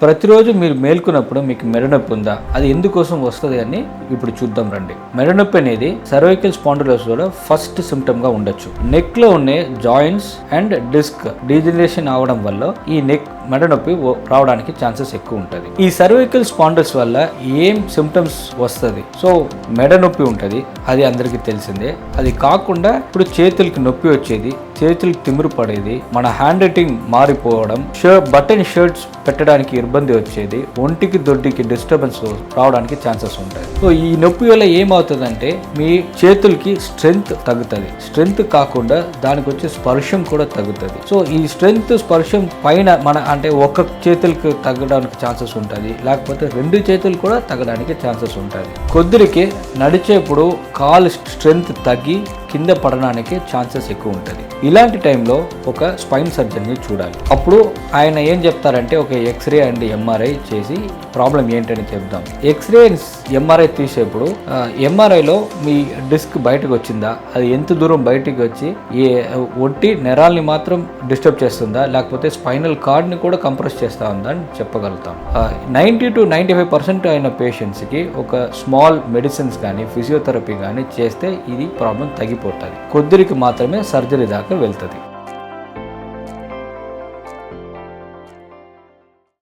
ప్రతిరోజు మీరు మేల్కొన్నప్పుడు మీకు మెడనొప్పి ఉందా, అది ఎందుకోసం వస్తుంది అని ఇప్పుడు చూద్దాం రండి. మెడనొప్పి అనేది సర్వైకల్ స్పాండిలోసిస్ లో ఫస్ట్ సిమ్టమ్ గా ఉండొచ్చు. నెక్ లో ఉండే జాయింట్స్ అండ్ డిస్క్ డీజనరేషన్ అవడం వల్ల ఈ మెడనొప్పి రావడానికి ఛాన్సెస్ ఎక్కువ ఉంటుంది. ఈ సర్వైకల్ స్పాండిల్స్ వల్ల ఏం సిమ్టమ్స్ వస్తుంది? సో మెడనొప్పి ఉంటుంది, అది అందరికీ తెలిసిందే. అది కాకుండా ఇప్పుడు చేతులకి నొప్పి వచ్చేది, చేతులకి తిమ్మిరి పడేది, మన హ్యాండ్ రైటింగ్ మారిపోవడం, బటన్ షర్ట్స్ పెట్టడానికి ఇబ్బంది వచ్చేది, ఒంటికి దొడ్డికి డిస్టర్బెన్స్ రావడానికి ఛాన్సెస్ ఉంటాయి. సో ఈ నొప్పి వల్ల ఏమవుతుందంటే మీ చేతులకి స్ట్రెంగ్త్ తగ్గుతుంది. స్ట్రెంగ్త్ కాకుండా దానికి వచ్చే స్పర్శం కూడా తగ్గుతుంది. సో ఈ స్ట్రెంగ్త్ స్పర్శం పైన అంటే ఒక చేతులకు తగ్గడానికి ఛాన్సెస్ ఉంటుంది, లేకపోతే రెండు చేతులు కూడా తగ్గడానికి ఛాన్సెస్ ఉంటుంది. కొద్దిరికి నడిచేప్పుడు కాలు స్ట్రెంగ్త్ తగ్గి కింద పడడానికి ఛాన్సెస్ ఎక్కువ ఉంటుంది. ఇలాంటి టైంలో ఒక స్పైన్ సర్జన్ని చూడాలి. అప్పుడు ఆయన ఏం చెప్తారంటే ఒక ఎక్స్రే అండ్ ఎంఆర్ఐ చేసి ప్రాబ్లం ఏంటని చెప్దాం. ఎక్స్రే ఎంఆర్ఐ తీసేప్పుడు ఎంఆర్ఐలో మీ డిస్క్ బయటకు వచ్చిందా, అది ఎంత దూరం బయటికి వచ్చి ఒంటి నెరాల్ని మాత్రం డిస్టర్బ్ చేస్తుందా, లేకపోతే స్పైనల్ కార్డ్ని కూడా కంప్రెస్ చేస్తూ ఉందా అని చెప్పగలుగుతాం. 90 to 95% అయిన పేషెంట్స్కి ఒక స్మాల్ మెడిసిన్స్ కానీ ఫిజియోథెరపీ కానీ చేస్తే ఇది ప్రాబ్లం తగ్గిపోతుంది. కొద్దిరికి మాత్రమే సర్జరీ దాకా వెళ్తుంది.